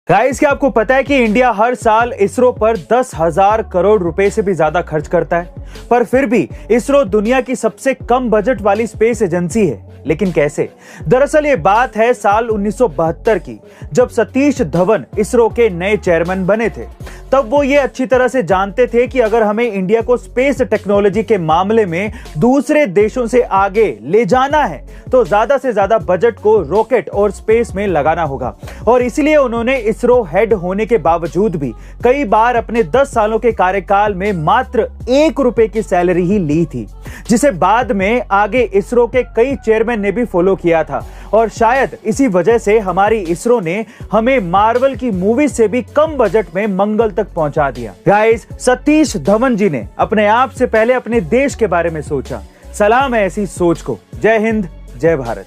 Guys, क्या आपको पता है कि इंडिया हर साल इसरो पर 10,000 करोड़ रुपए से भी ज्यादा खर्च करता है, पर फिर भी इसरो दुनिया की सबसे कम बजट वाली स्पेस एजेंसी है। लेकिन कैसे? दरअसल ये बात है साल 1972 की, जब सतीश धवन इसरो के नए चेयरमैन बने थे। तब वो ये अच्छी तरह से जानते थे कि अगर हमें इंडिया को स्पेस टेक्नोलॉजी के मामले में दूसरे देशों से आगे ले जाना है तो ज्यादा से ज्यादा बजट को रॉकेट और स्पेस में लगाना होगा। और इसलिए उन्होंने इसरो हेड होने के बावजूद भी कई बार अपने 10 सालों के कार्यकाल में मात्र 1 रुपए की सैलरी ही ली थी, जिसे बाद में आगे इसरो के कई चेयरमैन ने भी फॉलो किया था। और शायद इसी वजह से हमारी इसरो ने हमें मार्वल की मूवी से भी कम बजट में मंगल तक पहुंचा दिया। गाइस, सतीश धवन जी ने अपने आप से पहले अपने देश के बारे में सोचा। सलाम है ऐसी सोच को। जय हिंद, जय भारत।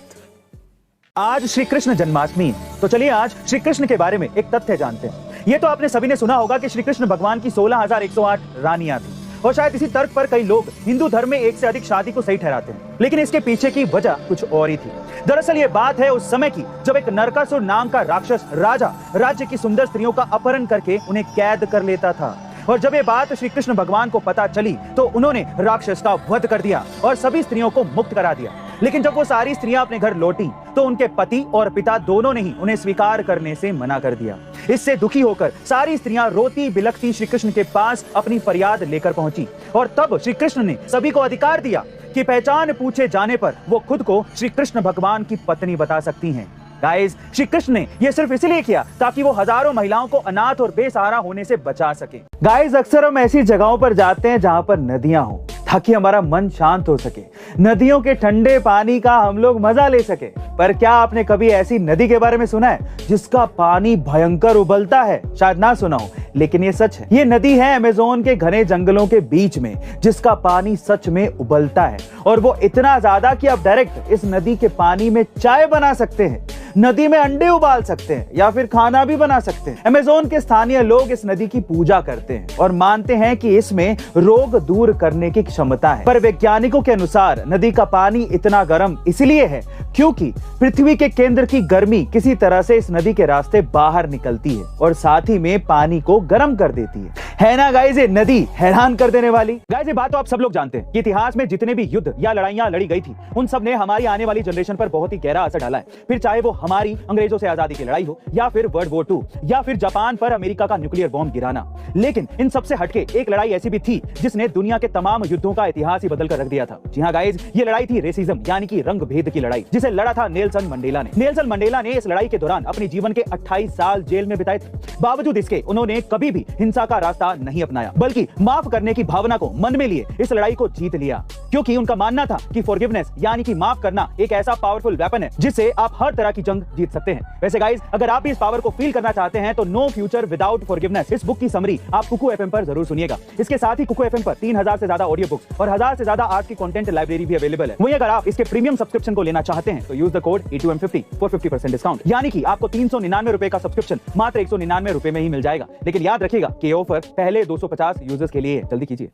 आज श्री कृष्ण जन्माष्टमी, तो चलिए आज श्री कृष्ण के बारे में एक तथ्य जानते हैं। ये तो आपने सभी ने सुना होगा कि श्री कृष्ण भगवान की 16,108 रानियां थी, और शायद इसी तर्क पर कई लोग हिंदू धर्म में एक से अधिक शादी को सही ठहराते हैं। लेकिन इसके पीछे की वजह कुछ और ही थी। दरअसल ये बात है उस समय की जब एक नरकासुर नाम का राक्षस राजा राज्य की सुंदर स्त्रियों का अपहरण करके उन्हें कैद कर लेता था। और जब ये बात श्री कृष्ण भगवान को पता चली तो उन्होंने राक्षस का वध कर दिया और सभी स्त्रियों को मुक्त करा दिया। लेकिन जब वो सारी स्त्रियां अपने घर लौटी तो उनके पति और पिता दोनों ने ही उन्हें स्वीकार करने से मना कर दिया। इससे दुखी होकर सारी स्त्रियां रोती बिलखती श्री कृष्ण के पास अपनी फरियाद लेकर पहुंची। और तब श्री कृष्ण ने सभी को अधिकार दिया कि पहचान पूछे जाने पर वो खुद को श्री कृष्ण भगवान की पत्नी बता सकती हैं। गाइस, श्री कृष्ण ने यह सिर्फ इसलिए किया ताकि वो हजारों महिलाओं को अनाथ और बेसहारा होने से बचा सके। गाइस, अक्सर हम ऐसी जगहों पर जाते हैं जहां पर नदियां हो, ताकि हमारा मन शांत हो सके, नदियों के ठंडे पानी का हम लोग मजा ले सके। पर क्या आपने कभी ऐसी नदी के बारे में सुना है जिसका पानी भयंकर उबलता है? शायद ना सुना हो, लेकिन ये सच है। ये नदी है अमेज़न के घने जंगलों के बीच में, जिसका पानी सच में उबलता है। और वो इतना ज्यादा कि आप डायरेक्ट इस नदी के पानी में चाय बना सकते हैं, नदी में अंडे उबाल सकते हैं या फिर खाना भी बना सकते हैं। अमेज़न के स्थानीय लोग इस नदी की पूजा करते हैं और मानते हैं कि इसमें रोग दूर करने की क्षमता है। पर वैज्ञानिकों के अनुसार नदी का पानी इतना गर्म इसलिए है क्योंकि पृथ्वी के केंद्र की गर्मी किसी तरह से इस नदी के रास्ते बाहर निकलती है और साथ ही में पानी को गर्म कर देती है ना गाइस? ये नदी हैरान कर देने वाली। गाइस, ये बात तो आप सब लोग जानते हैं कि इतिहास में जितने भी युद्ध या लड़ाइयां लड़ी गई थी उन सब ने हमारी आने वाली जनरेशन पर बहुत ही गहरा असर डाला है। फिर चाहे वो हमारी अंग्रेजों से आजादी की लड़ाई हो, या फिर वर्ल्ड वॉर 2, या फिर जापान पर अमेरिका का न्यूक्लियर बॉम्ब गिराना। लेकिन इन सबसे हटके एक लड़ाई ऐसी भी थी जिसने दुनिया के तमाम युद्धों का इतिहास ही बदल कर रख दिया था। जी हाँ गाइस, ये लड़ाई थी रेसिज्म यानी कि रंग भेद की लड़ाई, जिसे लड़ा था नेल्सन मंडेला ने। नेल्सन मंडेला ने इस लड़ाई के दौरान अपने जीवन के 28 साल जेल में बिताए थे। बावजूद इसके उन्होंने कभी भी हिंसा का रास्ता नहीं अपनाया, बल्कि माफ करने की भावना को मन में लिए इस लड़ाई को जीत लिया। क्योंकि उनका मानना था कि फॉरगिवनेस यानी कि माफ करना एक ऐसा पावरफुल वेपन है जिससे आप हर तरह की जंग जीत सकते हैं। वैसे गाइस, अगर आप भी इस पावर को फील करना चाहते हैं तो नो फ्यूचर विदाउट फॉरगिवनेस, इस बुक की समरी आप कुकू एफएम पर जरूर सुनिएगा। इसके साथ ही कुकू एफएम पर 3000 से ज्यादा ऑडियो बुक्स और 1000 से ज्यादा आर्ट की कंटेंट लाइब्रेरी भी अवेलेबल है। वहीं अगर आप इसके प्रीमियम सब्सक्रिप्शन को लेना चाहते हैं तो use the code E2M50 for 50% discount, यानी कि आपको 399 रुपए का सब्सक्रिप्शन मात्र 199 रुपए में ही मिल जाएगा। लेकिन याद रखिएगा कि ऑफर पहले 250 यूजर्स के लिए है। जल्दी कीजिए।